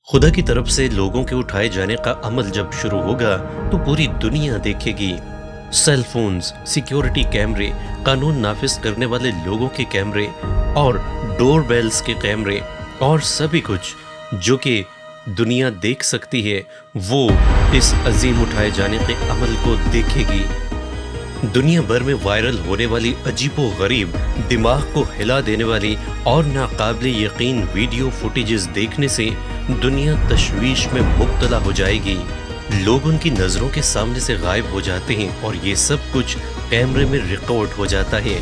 खुदा की तरफ से लोगों के उठाए जाने का अमल जब शुरू होगा तो पूरी दुनिया देखेगी। सेल फोन्स, सिक्योरिटी कैमरे, कानून नाफिज करने वाले लोगों के कैमरे और डोर बेल्स के कैमरे और सभी कुछ जो कि दुनिया देख सकती है वो इस अजीम उठाए जाने के अमल को देखेगी। दुनिया भर में वायरल होने वाली अजीबो गरीब, दिमाग को हिला देने वाली और नाकाबिले यकीन वीडियो फुटेजेस देखने से दुनिया तशवीश में मुब्तला हो जाएगी। लोग उनकी नज़रों के सामने से गायब हो जाते हैं और ये सब कुछ कैमरे में रिकॉर्ड हो जाता है।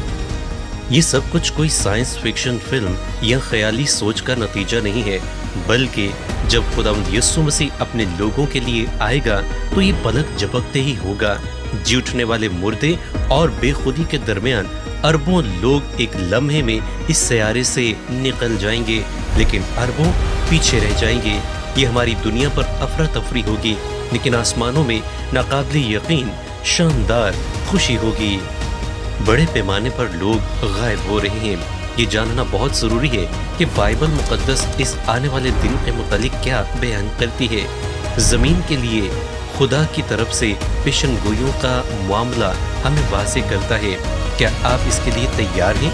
ये सब कुछ कोई साइंस फिक्शन फिल्म या ख्याली सोच का नतीजा नहीं है, बल्कि जब खुदावंद यीशु मसीह अपने लोगों के लिए आएगा तो ये पलक झपकते ही होगा। जी उठने वाले मुर्दे और बेखुदी के दरमियान अरबों लोग एक लम्हे में इस सयारे से निकल जाएंगे, लेकिन अरबों पीछे रह जाएंगे। ये हमारी दुनिया पर अफरा तफरी होगी, लेकिन आसमानों में नाकाबिले यकीन शानदार खुशी होगी। बड़े पैमाने पर लोग गायब हो रहे हैं। ये जानना बहुत ज़रूरी है कि बाइबल मुकद्दस इस आने वाले दिन के मुतालिक क्या बयान करती है। ज़मीन के लिए खुदा की तरफ से पेशन गोइयों का मामला हमें वाज़ेह करता है। क्या आप इसके लिए तैयार हैं?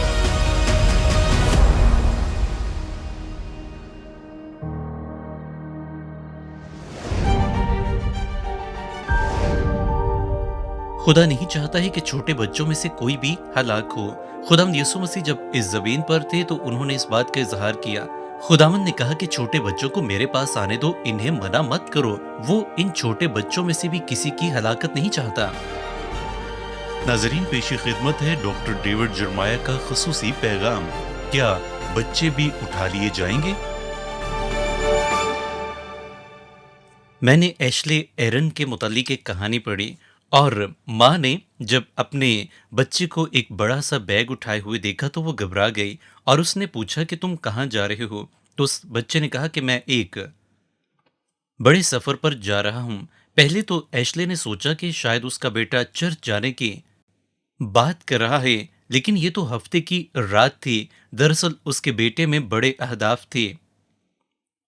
खुदा नहीं चाहता है कि छोटे बच्चों में से कोई भी हलाक हो। खुदावंद यीशु मसीह जब इस ज़मीन पर थे तो उन्होंने इस बात का इजहार किया। खुदावंद ने कहा कि छोटे बच्चों को मेरे पास आने दो, इन्हें मना मत करो। वो इन छोटे बच्चों में से भी किसी की हलाकत नहीं चाहता। नाजरीन, पेशी खिदमत है डॉक्टर डेविड जरमाया का खुसूसी पैगाम। क्या बच्चे भी उठा लिए जाएंगे? मैंने एशले एरन के मुतालिक एक कहानी पढ़ी और माँ ने जब अपने बच्चे को एक बड़ा सा बैग उठाए हुए देखा तो वो घबरा गई और उसने पूछा कि तुम कहाँ जा रहे हो। तो उस बच्चे ने कहा कि मैं एक बड़े सफ़र पर जा रहा हूँ। पहले तो एशले ने सोचा कि शायद उसका बेटा चर्च जाने की बात कर रहा है, लेकिन ये तो हफ्ते की रात थी। दरअसल उसके बेटे में बड़े अहदाफ थे।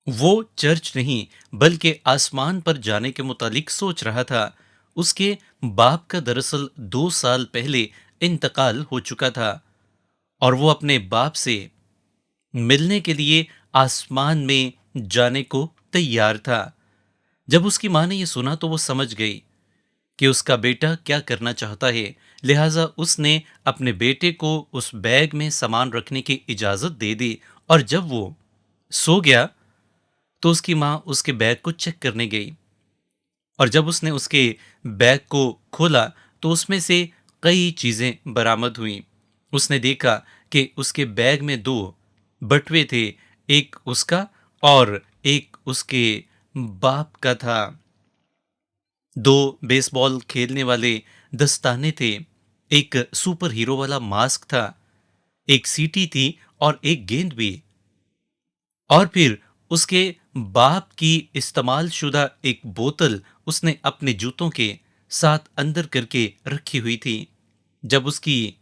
वो चर्च नहीं बल्कि आसमान पर जाने के मुतालिक सोच रहा था। उसके बाप का दरअसल 2 साल पहले इंतकाल हो चुका था और वो अपने बाप से मिलने के लिए आसमान में जाने को तैयार था। जब उसकी माँ ने ये सुना तो वो समझ गई कि उसका बेटा क्या करना चाहता है, लिहाजा उसने अपने बेटे को उस बैग में सामान रखने की इजाज़त दे दी और जब वो सो गया तो उसकी माँ उसके बैग को चेक करने गई और जब उसने उसके बैग को खोला तो उसमें से कई चीज़ें बरामद हुईं। उसने देखा कि उसके बैग में 2 बटुए थे, एक उसका और एक उसके बाप का था। 2 बेसबॉल खेलने वाले दस्ताने थे, एक सुपर हीरो वाला मास्क था, एक सीटी थी और एक गेंद भी। और फिर उसके बाप की इस्तेमाल शुदा एक बोतल उसने अपने जूतों के साथ अंदर करके रखी हुई थी। जब उसकी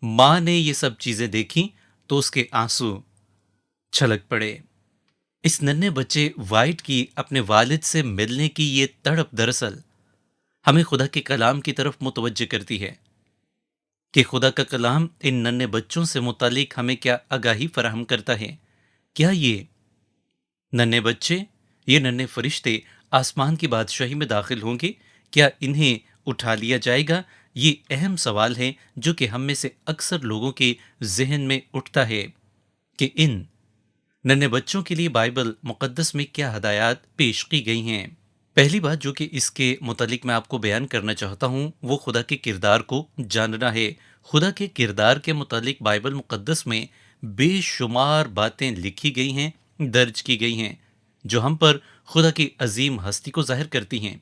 माँ ने ये सब चीजें देखी तो उसके आंसू छलक पड़े। इस नन्हे बच्चे वाइट की अपने वालिद से मिलने की ये तड़प दरअसल हमें खुदा के कलाम की तरफ मुतवज्जे करती है कि खुदा का कलाम इन नन्हे बच्चों से मुतालिक हमें क्या आगाही फराहम करता है। क्या ये नन्हे बच्चे, ये नन्हे फरिश्ते आसमान की बादशाही में दाखिल होंगे? क्या इन्हें उठा लिया जाएगा? ये अहम सवाल है जो कि हम में से अक्सर लोगों के जहन में उठता है कि इन नन्हे बच्चों के लिए बाइबल मुकद्दस में क्या हदायत पेश की गई हैं। पहली बात जो कि इसके मुतालिक मैं आपको बयान करना चाहता हूँ वो खुदा के किरदार को जानना है। खुदा के किरदार के मुतालिक बाइबल मुकद्दस में बेशुमार बातें लिखी गई हैं, दर्ज की गई हैं, जो हम पर खुदा की अजीम हस्ती को जाहिर करती हैं।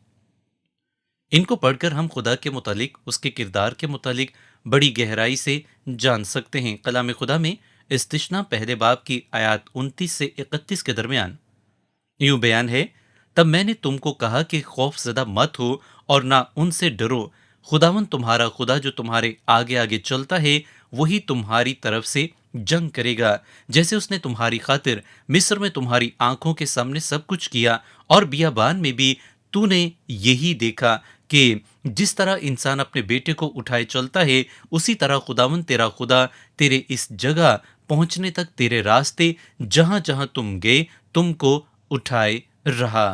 इनको पढ़कर हम खुदा के मुतालिक, उसके किरदार के मुतालिक बड़ी गहराई से जान सकते हैं। कलाम खुदा में इस्तिश्ना पहले बाब की आयत 29 से 31 के दरमियान यूं बयान है, तब मैंने तुमको कहा कि खौफजदा मत हो और ना उनसे डरो। खुदावन तुम्हारा खुदा जो तुम्हारे आगे आगे चलता है वही तुम्हारी तरफ से जंग करेगा, जैसे उसने तुम्हारी खातिर मिस्र में तुम्हारी आंखों के सामने सब कुछ किया, और बियाबान में भी तूने यही देखा कि जिस तरह इंसान अपने बेटे को उठाए चलता है, उसी तरह खुदावंद तेरा खुदा तेरे इस जगह पहुंचने तक तेरे रास्ते जहां जहां तुम गए तुमको उठाए रहा।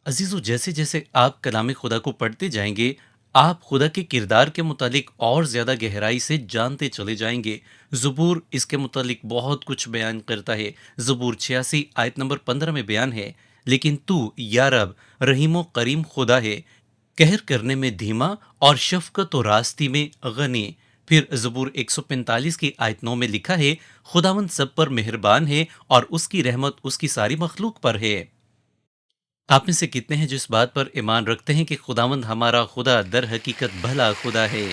अजीजों, जैसे जैसे आप कलाम खुदा को पढ़ते जाएंगे, आप खुदा के किरदार के मुतालिक और ज़्यादा गहराई से जानते चले जाएंगे। ज़बूर इसके मुतालिक बहुत कुछ बयान करता है। ज़बूर 86 आयत नंबर 15 में बयान है, लेकिन तू या रब रहीम करीम खुदा है, कहर करने में धीमा और शफकत और रास्ती में गनी। फिर ज़बूर 145 की आयत 9 में लिखा है, खुदावंद सब पर मेहरबान है और उसकी रहमत उसकी सारी मखलूक पर है। आप में से कितने हैं जो इस बात पर ईमान रखते हैं कि खुदावंद हमारा खुदा दर हकीकत भला खुदा है?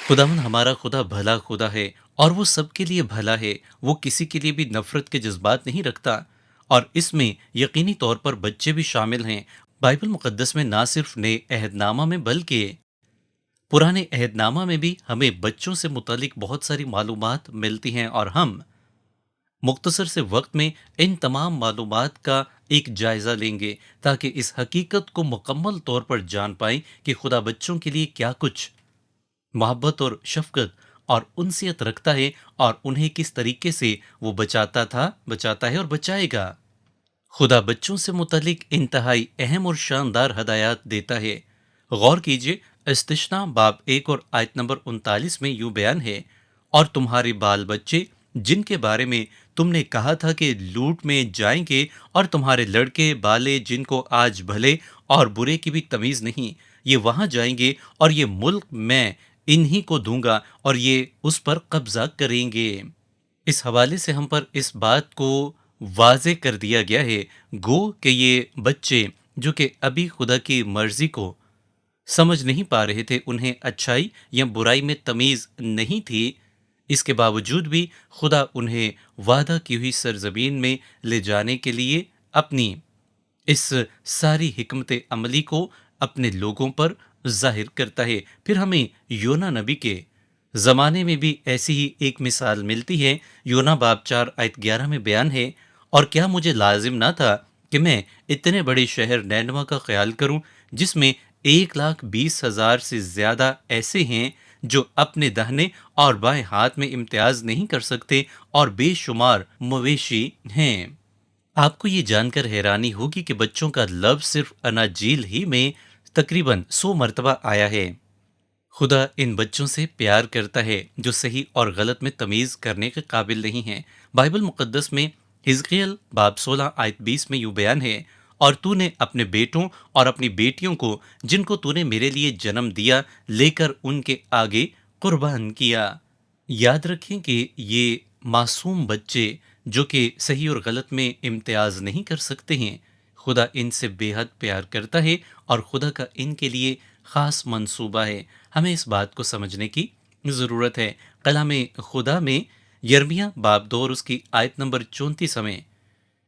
खुदावंद हमारा खुदा भला खुदा है और वो सबके लिए भला है। वो किसी के लिए भी नफरत के जज्बात नहीं रखता, और इसमें यकीनी तौर पर बच्चे भी शामिल हैं। बाइबल मुकद्दस में ना सिर्फ नए अहदनामा में बल्कि पुराने अहदनामा में भी हमें बच्चों से मुतालिक बहुत सारी मालूमात मिलती हैं, और हम मुख्तसर से वक्त में इन तमाम मालूमात का एक जायज़ा लेंगे ताकि इस हकीकत को मुकम्मल तौर पर जान पाएं कि खुदा बच्चों के लिए क्या कुछ मोहब्बत और शफकत और उनसियत रखता है, और उन्हें किस तरीके से वो बचाता था, बचाता है और बचाएगा। खुदा बच्चों से मुतलिक इंतहाई अहम और शानदार हदायत देता है। गौर कीजिए, इस्तिश्ना बाब 1 और आयत नंबर 39 में यूं बयान है, और तुम्हारे बाल बच्चे जिनके बारे में तुमने कहा था कि लूट में जाएंगे, और तुम्हारे लड़के बाले जिनको आज भले और बुरे की भी तमीज़ नहीं, ये वहां जाएंगे और ये मुल्क मैं इन्हीं को दूंगा और ये उस पर कब्जा करेंगे। इस हवाले से हम पर इस बात को वाजे कर दिया गया है, गो कि ये बच्चे जो कि अभी खुदा की मर्जी को समझ नहीं पा रहे थे, उन्हें अच्छाई या बुराई में तमीज़ नहीं थी, इसके बावजूद भी खुदा उन्हें वादा की हुई सरजमीन में ले जाने के लिए अपनी इस सारी हिकमत अमली को अपने लोगों पर जाहिर करता है। फिर हमें योना नबी के ज़माने में भी ऐसी ही एक मिसाल मिलती है। योना बाब 4 आयत 11 में बयान है, और क्या मुझे लाजिम ना था कि मैं इतने बड़े शहर नैनवा का ख्याल करूं, जिसमें 1,20,000 से ज़्यादा ऐसे हैं जो अपने दाहिने और बाएं हाथ में इम्तियाज नहीं कर सकते, और बेशुमार मवेशी हैं। आपको ये जानकर हैरानी होगी कि बच्चों का लफ्ज़ सिर्फ अनाजील ही में तकरीबन 100 मरतबा आया है। खुदा इन बच्चों से प्यार करता है जो सही और गलत में तमीज़ करने के काबिल नहीं हैं। बाइबल मुकद्दस में हिजकिय्याल बाब 16 आयत 20 में यूं बयान है, और तूने अपने बेटों और अपनी बेटियों को जिनको तूने मेरे लिए जन्म दिया लेकर उनके आगे कुर्बान किया। याद रखें कि ये मासूम बच्चे जो कि सही और गलत में इम्तियाज नहीं कर सकते हैं, खुदा इनसे बेहद प्यार करता है और खुदा का इनके लिए ख़ास मंसूबा है। हमें इस बात को समझने की ज़रूरत है। कलाम खुदा में यर्मिया बाब 2 और उसकी आयत नंबर 34 हमें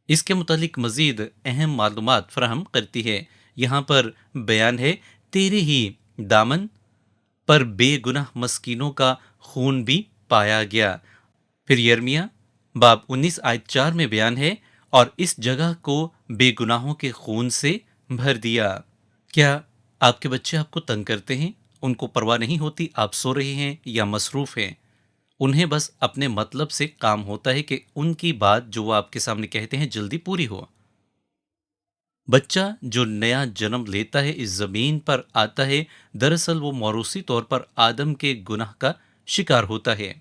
इसके मुतालिक मज़ीद अहम मालूमात फराहम करती है। यहाँ पर बयान है, तेरे ही दामन पर बेगुनाह मस्कीनों का खून भी पाया गया। फिर यर्मिया बाब 19 आयत 4 में बयान है, और इस जगह को बेगुनाहों के खून से भर दिया। क्या आपके बच्चे आपको तंग करते हैं? उनको परवाह नहीं होती आप सो रहे हैं या मसरूफ़ हैं? उन्हें बस अपने मतलब से काम होता है कि उनकी बात जो वो आपके सामने कहते हैं जल्दी पूरी हो। बच्चा जो नया जन्म लेता है, इस ज़मीन पर आता है, दरअसल वो मौरूसी तौर पर आदम के गुनाह का शिकार होता है।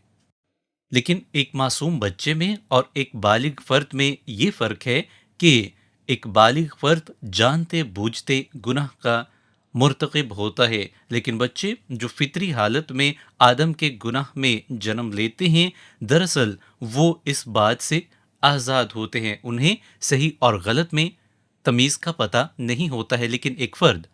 लेकिन एक मासूम बच्चे में और एक बालिग फर्द में ये फ़र्क है कि एक बालिग फर्द जानते बूझते गुनाह का मुर्तकिब होता है, लेकिन बच्चे जो फितरी हालत में आदम के गुनाह में जन्म लेते हैं, दरअसल वो इस बात से आज़ाद होते हैं। उन्हें सही और गलत में तमीज़ का पता नहीं होता है। लेकिन एक फ़र्द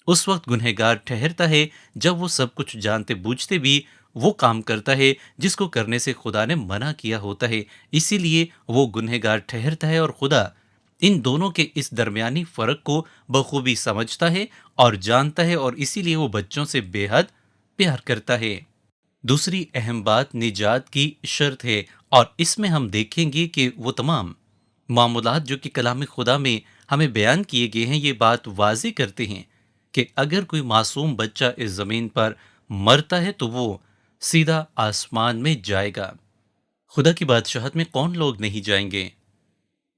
उस वक्त गुनहगार ठहरता है जब वो सब कुछ जानते बूझते भी वो काम करता है जिसको करने से खुदा ने मना किया होता है। इसीलिए वो गुनहगार ठहरता है, और खुदा इन दोनों के इस दरमियानी फ़र्क को बखूबी समझता है और जानता है, और इसीलिए वो बच्चों से बेहद प्यार करता है। दूसरी अहम बात निजात की शर्त है, और इसमें हम देखेंगे कि वो तमाम मामूलात जो कि कलाम खुदा में हमें बयान किए गए हैं, ये बात वाज़ेह करते हैं कि अगर कोई मासूम बच्चा इस ज़मीन पर मरता है तो वो सीधा आसमान में जाएगा। खुदा की बादशाहत में कौन लोग नहीं जाएंगे?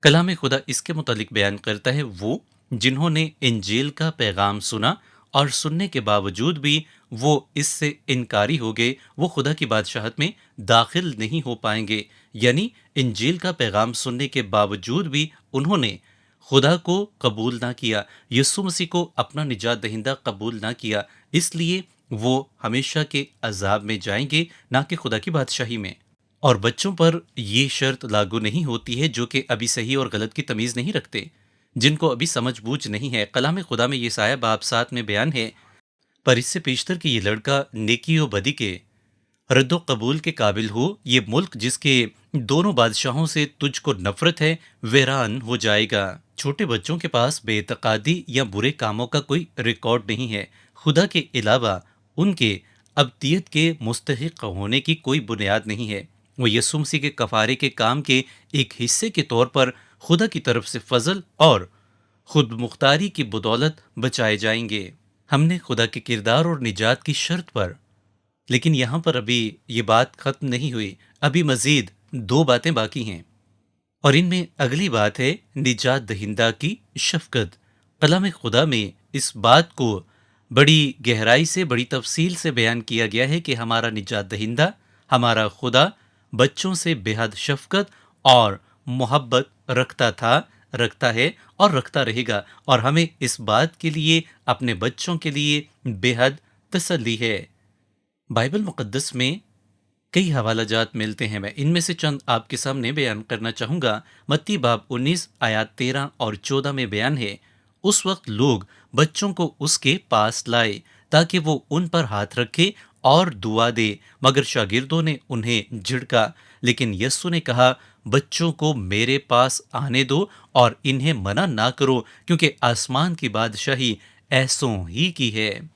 कलाम खुदा इसके मुतालिक बयान करता है, वो जिन्होंने इंजील का पैगाम सुना और सुनने के बावजूद भी वो इससे इनकारी हो गए, वो खुदा की बादशाहत में दाखिल नहीं हो पाएंगे। यानी इंजील का पैगाम सुनने के बावजूद भी उन्होंने खुदा को कबूल ना किया, यीशु मसीह को अपना निजात दहिंदा कबूल ना किया, इसलिए वो हमेशा के अजाब में जाएंगे, ना कि खुदा की बादशाही में। और बच्चों पर ये शर्त लागू नहीं होती है जो कि अभी सही और गलत की तमीज़ नहीं रखते, जिनको अभी समझ बूझ नहीं है। कलाम खुदा में ये साया बाब 7 में बयान है, पर इससे पेशतर कि ये लड़का नेकी व बदी के रद्दो कबूल के काबिल हो, ये मुल्क जिसके दोनों बादशाहों से तुझको नफरत है वीरान हो जाएगा। छोटे बच्चों के पास बेतकादी या बुरे कामों का कोई रिकॉर्ड नहीं है। खुदा के अलावा उनके अब्दियत के मुस्तहिक होने की कोई बुनियाद नहीं है। वो यीशु मसीह के कफारे के काम के एक हिस्से के तौर पर खुदा की तरफ से फजल और खुद मुख्तारी की बदौलत बचाए जाएंगे। हमने खुदा के किरदार और निजात की शर्त पर, लेकिन यहाँ पर अभी ये बात खत्म नहीं हुई, अभी मजीद दो बातें बाकी हैं, और इनमें अगली बात है निजात दहिंदा की शफकत। कलाम खुदा में इस बात को बड़ी गहराई से, बड़ी तफसील से बयान किया गया है कि हमारा निजात दहिंदा, हमारा खुदा बच्चों से बेहद शफकत और मोहब्बत रखता था, रखता है और रखता रहेगा, और हमें इस बात के लिए, अपने बच्चों के लिए बेहद तसल्ली है। बाइबल मुक़द्दस में कई हवाला जात मिलते हैं, मैं इनमें से चंद आपके सामने बयान करना चाहूँगा। मत्ती बाब 19 आयात 13 और 14 में बयान है, उस वक्त लोग बच्चों को उसके पास लाए ताकि वो उन पर हाथ रखे और दुआ दे, मगर शागिर्दों ने उन्हें झिड़का। लेकिन यस्सु ने कहा, बच्चों को मेरे पास आने दो और इन्हें मना ना करो, क्योंकि आसमान की बादशाही ऐसों ही की है।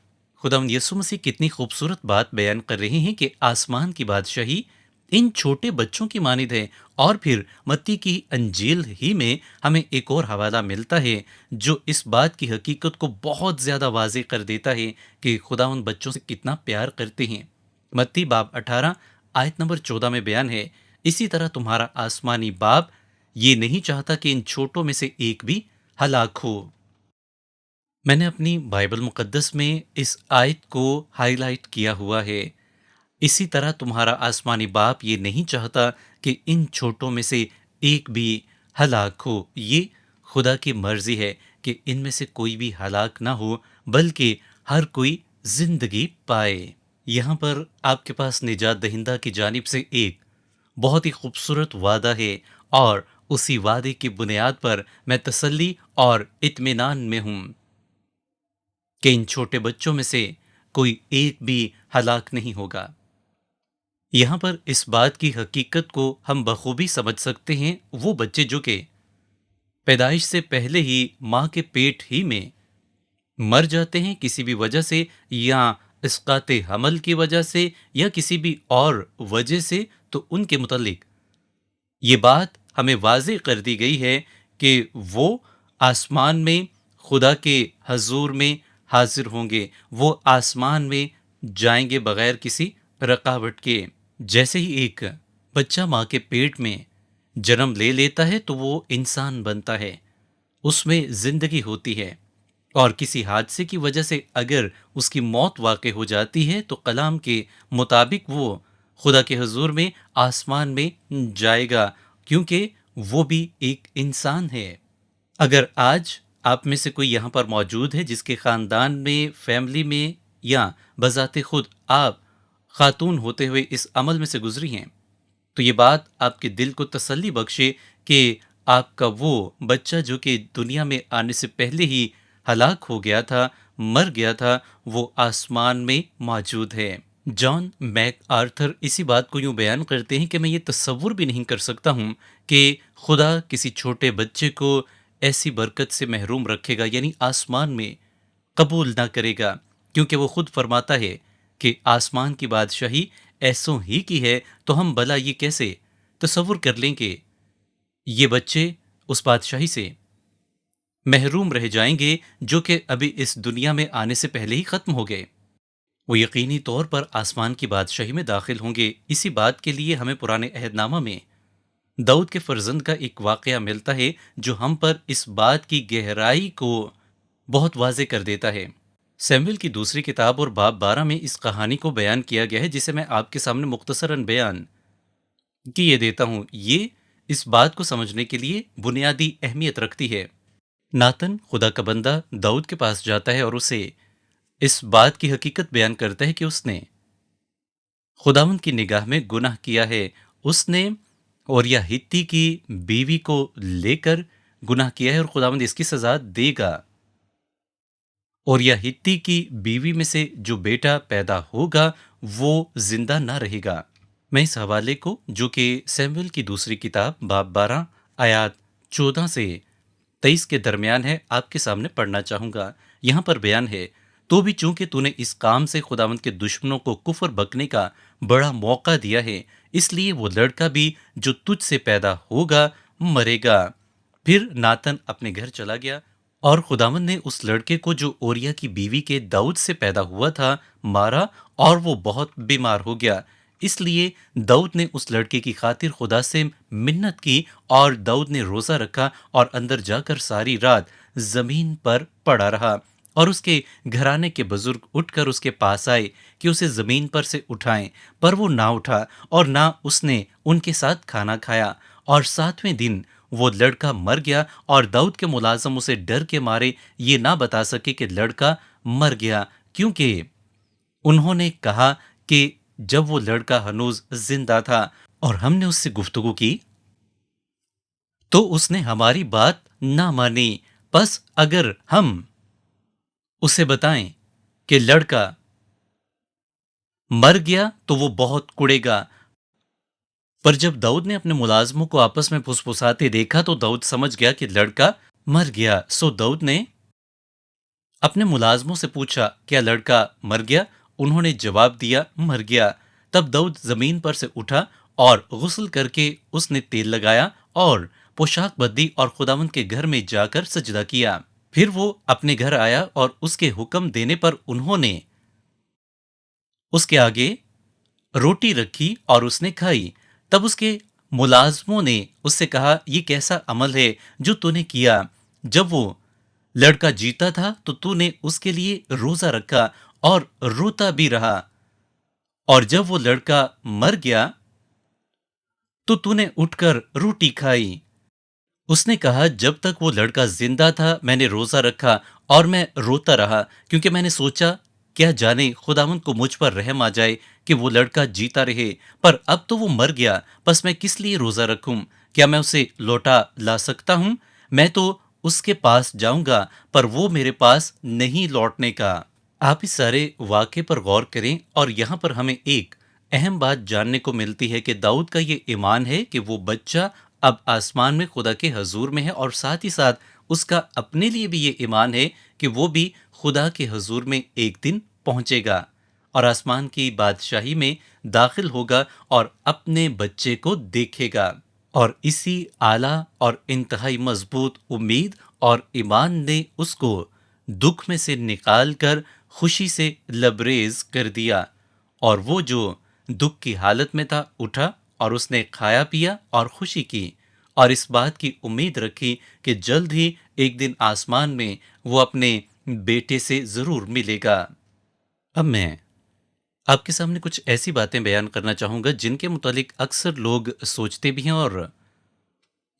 खुदावंद यीशु मसीह कितनी खूबसूरत बात बयान कर रहे हैं कि आसमान की बादशाही इन छोटे बच्चों की मानिद है। और फिर मत्ती की अंजील ही में हमें एक और हवाला मिलता है जो इस बात की हकीकत को बहुत ज़्यादा वाज़ेह कर देता है कि खुदावंद बच्चों से कितना प्यार करते हैं। मत्ती बाब 18 आयत नंबर 14 में बयान है, इसी तरह तुम्हारा आसमानी बाप ये नहीं चाहता कि इन छोटों में से एक भी हलाक हो। मैंने अपनी बाइबल मुक़द्दस में इस आयत को हाईलाइट किया हुआ है, इसी तरह तुम्हारा आसमानी बाप ये नहीं चाहता कि इन छोटों में से एक भी हलाक हो। ये खुदा की मर्जी है कि इनमें से कोई भी हलाक ना हो, बल्कि हर कोई जिंदगी पाए। यहाँ पर आपके पास निजात दहिंदा की जानिब से एक बहुत ही खूबसूरत वादा है, और उसी वादे की बुनियाद पर मैं तसल्ली और इत्मीनान में हूँ कि इन छोटे बच्चों में से कोई एक भी हलाक नहीं होगा। यहाँ पर इस बात की हकीकत को हम बखूबी समझ सकते हैं, वो बच्चे जो कि पैदाइश से पहले ही माँ के पेट ही में मर जाते हैं किसी भी वजह से, या इसकाते हमल की वजह से, या किसी भी और वजह से, तो उनके मुतालिक ये बात हमें वाज़ेह कर दी गई है कि वो आसमान में खुदा के हजूर में हाजिर होंगे, वो आसमान में जाएंगे बगैर किसी रकावट के। जैसे ही एक बच्चा माँ के पेट में जन्म ले लेता है तो वो इंसान बनता है, उसमें जिंदगी होती है, और किसी हादसे की वजह से अगर उसकी मौत वाक़ई हो जाती है तो कलाम के मुताबिक वो खुदा के हुजूर में आसमान में जाएगा, क्योंकि वो भी एक इंसान है। अगर आज आप में से कोई यहाँ पर मौजूद है जिसके ख़ानदान में, फैमिली में, या बज़ाते खुद आप खातून होते हुए इस अमल में से गुजरी हैं, तो ये बात आपके दिल को तसल्ली बख्शे कि आपका वो बच्चा जो कि दुनिया में आने से पहले ही हलाक हो गया था, मर गया था, वो आसमान में मौजूद है। जॉन मैक आर्थर इसी बात को यूं बयान करते हैं कि मैं ये तस्वुर भी नहीं कर सकता हूँ कि खुदा किसी छोटे बच्चे को ऐसी बरकत से महरूम रखेगा, यानी आसमान में कबूल ना करेगा, क्योंकि वो खुद फरमाता है कि आसमान की बादशाही ایسوں ہی کی ہے تو ہم بھلا یہ کیسے تصور کر لیں کہ یہ بچے اس بادشاہی سے محروم رہ جائیں گے جو کہ ابھی اس دنیا میں آنے سے پہلے ہی ختم ہو گئے۔ وہ یقینی طور پر آسمان کی بادشاہی میں داخل ہوں گے۔ اسی بات کے لیے ہمیں پرانے عہد نامہ میں داؤد کے فرزند کا ایک واقعہ ملتا ہے جو ہم پر اس بات کی گہرائی کو بہت واضح کر دیتا ہے۔ سیموئیل کی دوسری کتاب اور باب 12 میں اس کہانی کو بیان کیا گیا ہے جسے میں آپ کے سامنے مختصراً بیان کیے دیتا ہوں۔ یہ اس بات کو سمجھنے کے لیے بنیادی اہمیت رکھتی ہے۔ ناتن خدا کا بندہ داؤد کے پاس جاتا ہے اور اسے اس بات کی حقیقت بیان کرتا ہے کہ اس نے خداوند کی نگاہ میں گناہ کیا ہے۔ اس نے اوریا ہتی کی بیوی کو لے کر گناہ کیا ہے اور خداوند اس کی سزا دے گا۔ اوریا ہتی کی بیوی میں سے جو بیٹا پیدا ہوگا وہ زندہ نہ رہے گا۔ میں اس حوالے کو جو کہ سیموئیل کی دوسری کتاب باب 12 آیات 14 سے 23 کے درمیان ہے آپ کے سامنے پڑھنا چاہوں گا۔ یہاں پر بیان ہے، تو بھی چونکہ تو نے اس کام سے خداوند کے دشمنوں کو کفر بکنے کا بڑا موقع دیا ہے، اس لیے وہ لڑکا بھی جو تجھ سے پیدا ہوگا مرے گا۔ پھر ناتن اپنے گھر چلا گیا اور خداوند نے اس لڑکے کو جو اوریا کی بیوی کے داؤد سے پیدا ہوا تھا مارا اور وہ بہت بیمار ہو گیا۔ اس لیے داؤد نے اس لڑکے کی خاطر خدا سے منت کی اور داؤد نے روزہ رکھا اور اندر جا کر ساری رات زمین پر پڑا رہا، اور اس کے گھرانے کے بزرگ اٹھ کر اس کے پاس آئے کہ اسے زمین پر سے اٹھائیں، پر وہ نہ اٹھا اور نہ اس نے ان کے ساتھ کھانا کھایا۔ اور 7ویں دن وہ لڑکا مر گیا اور داؤد کے ملازم اسے ڈر کے مارے یہ نہ بتا سکے کہ لڑکا مر گیا، کیونکہ انہوں نے کہا کہ جب وہ لڑکا ہنوز زندہ تھا اور ہم نے اس سے گفتگو کی تو اس نے ہماری بات نہ مانی۔ پس اگر ہم اسے بتائیں کہ لڑکا مر گیا تو وہ بہت کڑے گا۔ پر جب داؤد نے اپنے ملازموں کو آپس میں پھسپھساتے دیکھا تو داؤد سمجھ گیا کہ لڑکا مر گیا۔ سو داؤد نے اپنے ملازموں سے پوچھا، کیا لڑکا مر گیا؟ انہوں نے جواب دیا، مر گیا۔ تب داؤد زمین پر سے اٹھا اور غسل کر کے اس نے تیل لگایا اور پوشاک بدلی اور خداوند کے گھر میں جا کر سجدہ کیا۔ پھر وہ اپنے گھر آیا اور اس کے حکم دینے پر انہوں نے اس کے آگے روٹی رکھی اور اس نے کھائی۔ تب اس کے ملازموں نے اس سے کہا، یہ کیسا عمل ہے جو تو نے کیا؟ جب وہ لڑکا جیتا تھا تو تو نے اس کے لیے روزہ رکھا اور روتا بھی رہا، اور جب وہ لڑکا مر گیا تو تو نے اٹھ کر روٹی کھائی۔ اس نے کہا، جب تک وہ لڑکا زندہ تھا میں نے روزہ رکھا اور میں روتا رہا، کیونکہ میں نے سوچا کیا جانے خداوند کو مجھ پر رحم آ جائے کہ وہ لڑکا جیتا رہے، پر اب تو وہ مر گیا، پس میں کس لیے روزہ رکھوں؟ کیا میں اسے لوٹا لا سکتا ہوں؟ میں تو اس کے پاس جاؤں گا پر وہ میرے پاس نہیں لوٹنے کا۔ آپ اس سارے واقعے پر غور کریں اور یہاں پر ہمیں ایک اہم بات جاننے کو ملتی ہے کہ داؤد کا یہ ایمان ہے کہ وہ بچہ اب آسمان میں خدا کے حضور میں ہے، اور ساتھ ہی ساتھ اس کا اپنے لیے بھی یہ ایمان ہے کہ وہ بھی خدا کے حضور میں ایک دن پہنچے گا اور آسمان کی بادشاہی میں داخل ہوگا اور اپنے بچے کو دیکھے گا۔ اور اسی اعلیٰ اور انتہائی مضبوط امید اور ایمان نے اس کو دکھ میں سے نکال کر خوشی سے لبریز کر دیا، اور وہ جو دکھ کی حالت میں تھا اٹھا اور اس نے کھایا پیا اور خوشی کی، اور اس بات کی امید رکھی کہ جلد ہی ایک دن آسمان میں وہ اپنے بیٹے سے ضرور ملے گا۔ اب میں آپ کے سامنے کچھ ایسی باتیں بیان کرنا چاہوں گا جن کے متعلق اکثر لوگ سوچتے بھی ہیں، اور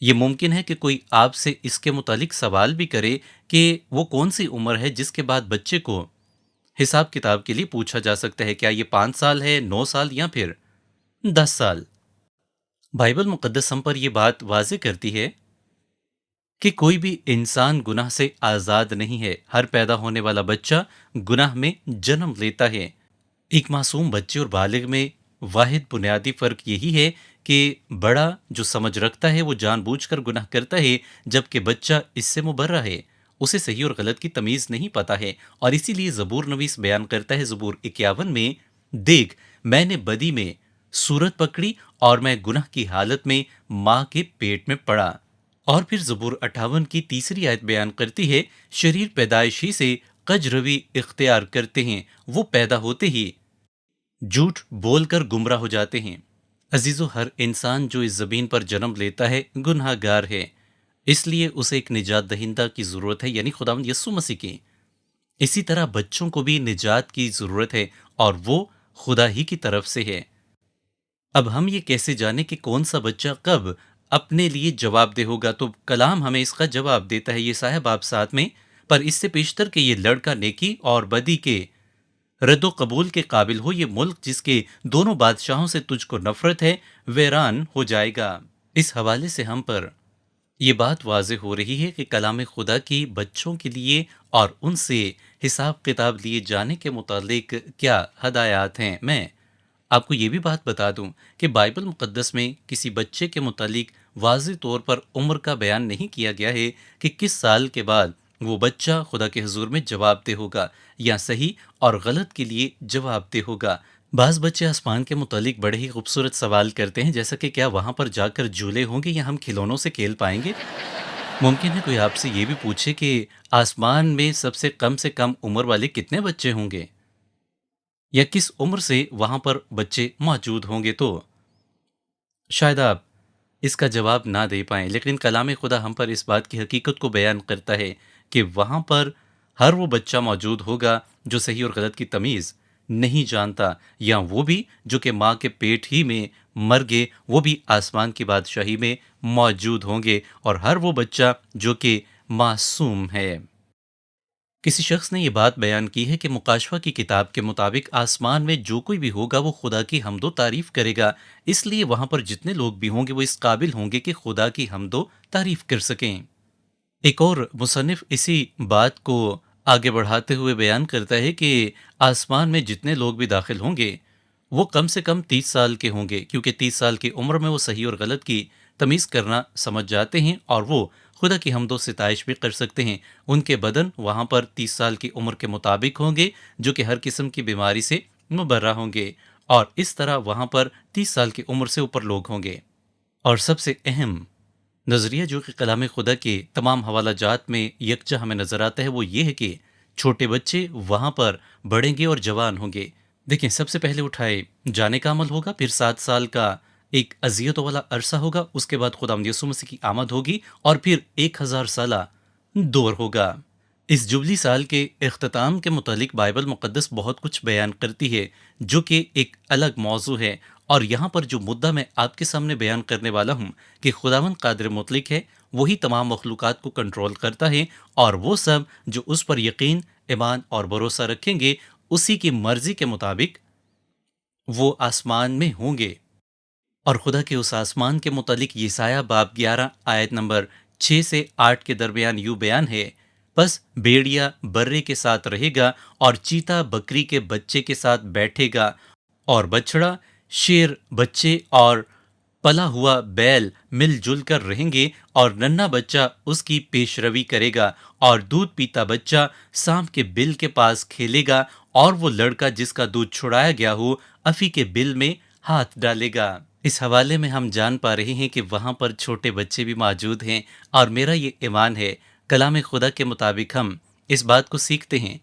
یہ ممکن ہے کہ کوئی آپ سے اس کے متعلق سوال بھی کرے کہ وہ کون سی عمر ہے جس کے بعد بچے کو حساب کتاب کے لیے پوچھا جا سکتا ہے۔ کیا یہ 5 سال ہے، 9 سال یا پھر 10 سال؟ بائبل مقدس ہم پر یہ بات واضح کرتی ہے کہ کوئی بھی انسان گناہ سے آزاد نہیں ہے۔ ہر پیدا ہونے والا بچہ گناہ میں جنم لیتا ہے۔ ایک معصوم بچے اور بالغ میں واحد بنیادی فرق یہی ہے کہ بڑا جو سمجھ رکھتا ہے وہ جان بوجھ کر گناہ کرتا ہے، جبکہ بچہ اس سے مبرہ ہے، اسے صحیح اور غلط کی تمیز نہیں پتہ ہے۔ اور اسی لیے زبور نویس بیان کرتا ہے زبور 51 میں دیکھ میں نے بدی میں صورت پکڑی اور میں گناہ کی حالت میں ماں کے پیٹ میں پڑا۔ اور پھر زبور 58 کی تیسری آیت بیان کرتی ہے، شریر پیدائش ہی سے کج روی اختیار کرتے ہیں، وہ پیدا ہوتے ہی جھوٹ بول کر گمراہ ہو جاتے ہیں۔ عزیزو، ہر انسان جو اس زمین پر جنم لیتا ہے گناہ گار ہے، اس لیے اسے ایک نجات دہندہ کی ضرورت ہے، یعنی خداوند یسوع مسیح کی۔ اسی طرح بچوں کو بھی نجات کی ضرورت ہے اور وہ خدا ہی کی طرف سے ہے۔ اب ہم یہ کیسے جانیں کہ کون سا بچہ کب اپنے لیے جواب دہ ہوگا؟ تو کلام ہمیں اس کا جواب دیتا ہے، یسایہ باب 7 میں، پر اس سے پیشتر کہ یہ لڑکا نیکی اور بدی کے رد و قبول کے قابل ہو، یہ ملک جس کے دونوں بادشاہوں سے تجھ کو نفرت ہے ویران ہو جائے گا۔ اس حوالے سے ہم پر یہ بات واضح ہو رہی ہے کہ کلام خدا کی بچوں کے لیے اور ان سے حساب کتاب لیے جانے کے متعلق کیا ہدایات ہیں۔ میں آپ کو یہ بھی بات بتا دوں کہ بائبل مقدس میں کسی بچے کے متعلق واضح طور پر عمر کا بیان نہیں کیا گیا ہے کہ کس سال کے بعد وہ بچہ خدا کے حضور میں جواب دہ ہوگا یا صحیح اور غلط کے لیے جواب دہ ہوگا۔ بعض بچے آسمان کے متعلق بڑے ہی خوبصورت سوال کرتے ہیں، جیسا کہ کیا وہاں پر جا کر جھولے ہوں گے یا ہم کھلونوں سے کھیل پائیں گے؟ ممکن ہے کوئی آپ سے یہ بھی پوچھے کہ آسمان میں سب سے کم عمر والے کتنے بچے ہوں گے یا کس عمر سے وہاں پر بچے موجود ہوں گے، تو شاید آپ اس کا جواب نہ دے پائیں، لیکن کلام خدا ہم پر اس بات کی حقیقت کو بیان کرتا ہے کہ وہاں پر ہر وہ بچہ موجود ہوگا جو صحیح اور غلط کی تمیز نہیں جانتا، یا وہ بھی جو کہ ماں کے پیٹ ہی میں مر گئے، وہ بھی آسمان کی بادشاہی میں موجود ہوں گے، اور ہر وہ بچہ جو کہ معصوم ہے۔ کسی شخص نے یہ بات بیان کی ہے کہ مکاشفہ کی کتاب کے مطابق آسمان میں جو کوئی بھی ہوگا وہ خدا کی حمد و تعریف کرے گا، اس لیے وہاں پر جتنے لوگ بھی ہوں گے وہ اس قابل ہوں گے کہ خدا کی حمد و تعریف کر سکیں۔ ایک اور مصنف اسی بات کو آگے بڑھاتے ہوئے بیان کرتا ہے کہ آسمان میں جتنے لوگ بھی داخل ہوں گے وہ کم سے کم 30 سال کے ہوں گے، کیونکہ 30 سال کی عمر میں وہ صحیح اور غلط کی تمیز کرنا سمجھ جاتے ہیں اور وہ خدا کی حمد و ستائش بھی کر سکتے ہیں۔ ان کے بدن وہاں پر 30 سال کی عمر کے مطابق ہوں گے، جو کہ ہر قسم کی بیماری سے مبرہ ہوں گے، اور اس طرح وہاں پر 30 سال کی عمر سے اوپر لوگ ہوں گے۔ اور سب سے اہم نظریہ جو کہ کلام خدا کے تمام حوالہ جات میں یکجا ہمیں نظر آتا ہے وہ یہ ہے کہ چھوٹے بچے وہاں پر بڑھیں گے اور جوان ہوں گے۔ دیکھیں، سب سے پہلے اٹھائے جانے کا عمل ہوگا، پھر 7 سال کا ایک اذیتوں والا عرصہ ہوگا، اس کے بعد خداوند یسوع مسیح کی آمد ہوگی، اور پھر 1000 سالہ دور ہوگا۔ اس جبلی سال کے اختتام کے متعلق بائبل مقدس بہت کچھ بیان کرتی ہے، جو کہ ایک الگ موضوع ہے، اور یہاں پر جو مدعا میں آپ کے سامنے بیان کرنے والا ہوں کہ خداوند قادر مطلق ہے، وہی تمام مخلوقات کو کنٹرول کرتا ہے، اور وہ سب جو اس پر یقین، ایمان اور بھروسہ رکھیں گے اسی کی مرضی کے مطابق وہ آسمان میں ہوں گے۔ اور خدا کے اس آسمان کے متعلق یسایہ باب 11 آیت نمبر 6 سے 8 کے درمیان یوں بیان ہے، بس بیڑیا برے کے ساتھ رہے گا اور چیتا بکری کے بچے کے ساتھ بیٹھے گا، اور بچڑا شیر بچے اور پلا ہوا بیل مل جل کر رہیں گے، اور ننھا بچہ اس کی پیش روی کرے گا، اور دودھ پیتا بچہ سانپ کے بل کے پاس کھیلے گا، اور وہ لڑکا جس کا دودھ چھڑایا گیا ہو افی کے بل میں ہاتھ ڈالے گا۔ اس حوالے میں ہم جان پا رہے ہیں کہ وہاں پر چھوٹے بچے بھی موجود ہیں، اور میرا یہ ایمان ہے، کلام خدا کے مطابق ہم اس بات کو سیکھتے ہیں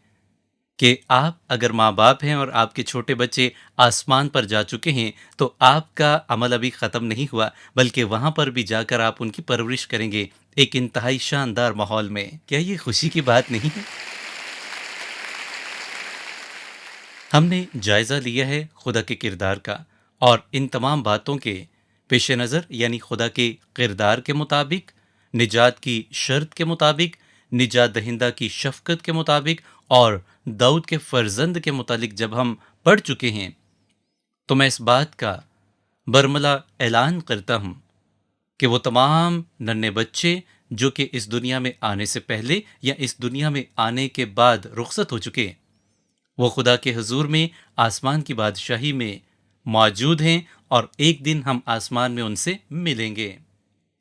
کہ آپ اگر ماں باپ ہیں اور آپ کے چھوٹے بچے آسمان پر جا چکے ہیں تو آپ کا عمل ابھی ختم نہیں ہوا، بلکہ وہاں پر بھی جا کر آپ ان کی پرورش کریں گے ایک انتہائی شاندار ماحول میں۔ کیا یہ خوشی کی بات نہیں ہے؟ ہم نے جائزہ لیا ہے خدا کے کردار کا، اور ان تمام باتوں کے پیش نظر، یعنی خدا کے کردار کے مطابق، نجات کی شرط کے مطابق، نجات دہندہ کی شفقت کے مطابق، اور داؤد کے فرزند کے متعلق جب ہم پڑھ چکے ہیں تو میں اس بات کا برملا اعلان کرتا ہوں کہ وہ تمام ننھے بچے جو کہ اس دنیا میں آنے سے پہلے یا اس دنیا میں آنے کے بعد رخصت ہو چکے، وہ خدا کے حضور میں آسمان کی بادشاہی میں موجود ہیں، اور ایک دن ہم آسمان میں ان سے ملیں گے۔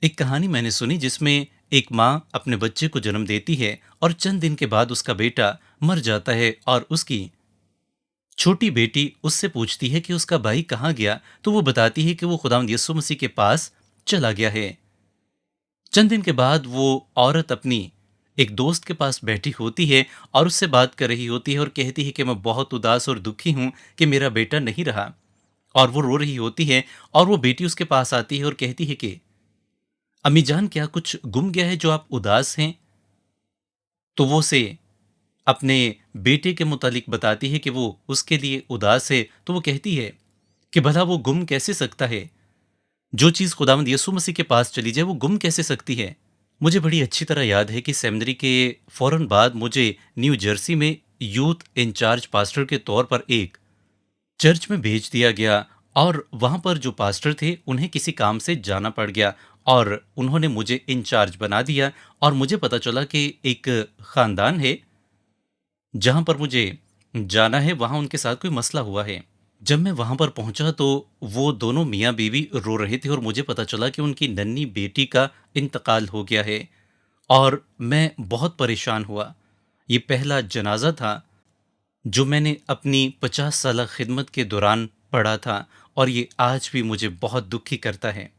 ایک کہانی میں نے سنی جس میں ایک ماں اپنے بچے کو جنم دیتی ہے، اور چند دن کے بعد اس کا بیٹا مر جاتا ہے، اور اس کی छोटी बेटी उससे पूछती है कि उसका भाई कहाँ गया, तो वो बताती है कि वो खुदावंद यीशु मसीह के पास चला गया है। चंद दिन के बाद वो औरत अपनी एक दोस्त के पास बैठी होती है और उससे बात कर रही होती है और कहती है कि मैं बहुत उदास और दुखी हूं कि मेरा बेटा नहीं रहा। और वो रो रही होती है और वो बेटी उसके पास आती है और कहती है कि अम्मी जान, क्या कुछ गुम गया है जो आप उदास हैं? तो वो से अपने बेटे के मुतालिक बताती है कि वो उसके लिए उदास है। तो वो कहती है कि भला वो गुम कैसे सकता है? जो चीज़ खुदावंद यीशु मसीह के पास चली जाए वो गुम कैसे सकती है? मुझे बड़ी अच्छी तरह याद है कि सेमिनरी के फौरन बाद मुझे न्यू जर्सी में यूथ इंचार्ज पास्टर के तौर पर एक चर्च में भेज दिया गया। और वहाँ पर जो पास्टर थे उन्हें किसी काम से जाना पड़ गया और उन्होंने मुझे इंचार्ज बना दिया। और मुझे पता चला कि एक ख़ानदान है जहाँ पर मुझे जाना है, वहाँ उनके साथ कोई मसला हुआ है। जब मैं वहाँ पर पहुँचा तो वो दोनों मियाँ बीवी रो रहे थे और मुझे पता चला कि उनकी नन्ही बेटी का इंतकाल हो गया है। और मैं बहुत परेशान हुआ। ये पहला जनाजा था जो मैंने अपनी 50 साल खिदमत के दौरान पढ़ा था और ये आज भी मुझे बहुत दुखी करता है।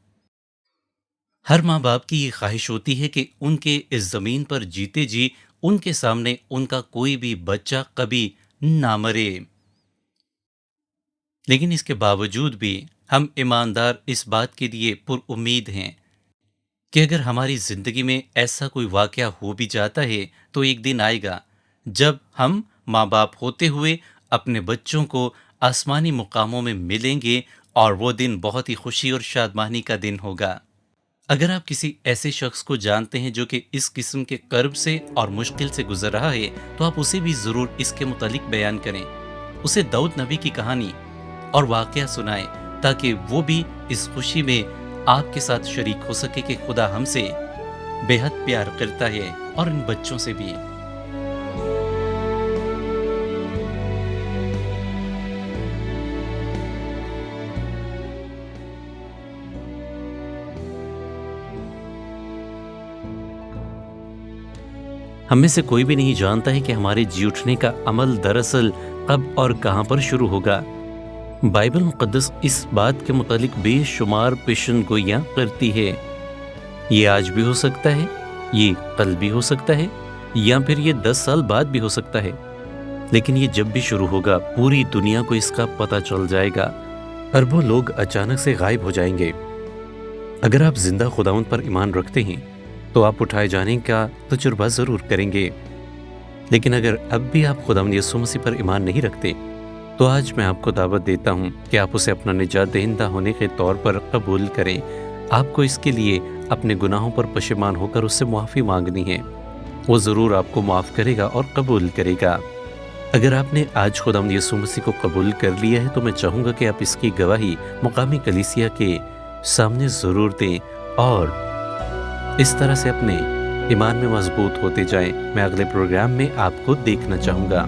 हर माँ बाप की ये ख्वाहिश होती है कि उनके इस ज़मीन पर जीते जी उनके सामने उनका कोई भी बच्चा कभी ना मरे। लेकिन इसके बावजूद भी हम ईमानदार इस बात के लिए पुरउम्मीद हैं कि अगर हमारी ज़िंदगी में ऐसा कोई वाक़या हो भी जाता है तो एक दिन आएगा जब हम माँ बाप होते हुए अपने बच्चों को आसमानी मुकामों में मिलेंगे और वो दिन बहुत ही खुशी और शादमानी का दिन होगा। अगर आप किसी ऐसे शख्स को जानते हैं जो कि इस किस्म के कर्ब से और मुश्किल से गुजर रहा है तो आप उसे भी ज़रूर इसके मुतालिक बयान करें। उसे दाऊद नबी की कहानी और वाक़या सुनाएं ताकि वो भी इस खुशी में आपके साथ शरीक हो सके कि खुदा हमसे बेहद प्यार करता है और इन बच्चों से भी। हम में से कोई भी नहीं जानता है कि हमारे जी उठने का अमल दरअसल कब और कहाँ पर शुरू होगा। बाइबल मुक़द्दस इस बात के मुतालिक बेशुमार पेशन गोइयाँ करती है। ये आज भी हो सकता है, ये कल भी हो सकता है, या फिर ये 10 साल बाद भी हो सकता है। लेकिन ये जब भी शुरू होगा पूरी दुनिया को इसका पता चल जाएगा। अरबों लोग अचानक से गायब हो जाएंगे। अगर आप जिंदा खुदावंद पर ईमान रखते हैं तो आप उठाए जाने का तजुर्बा ज़रूर करेंगे। लेकिन अगर अब भी आप खुदावंद यीशु मसीह पर ईमान नहीं रखते तो आज मैं आपको दावत देता हूं कि आप उसे अपना निजात दहिंदा होने के तौर पर कबूल करें। आपको इसके लिए अपने गुनाहों पर पशेमान होकर उससे मुआफ़ी मांगनी है। वो ज़रूर आपको माफ़ करेगा और कबूल करेगा। अगर आपने आज खुदावंद यीशु मसीह को कबूल कर लिया है तो मैं चाहूँगा कि आप इसकी गवाही मुकामी कलीसिया के सामने ज़रूर दें और इस तरह से अपने ईमान में मजबूत होते जाएं। मैं अगले प्रोग्राम में आपको देखना चाहूँगा।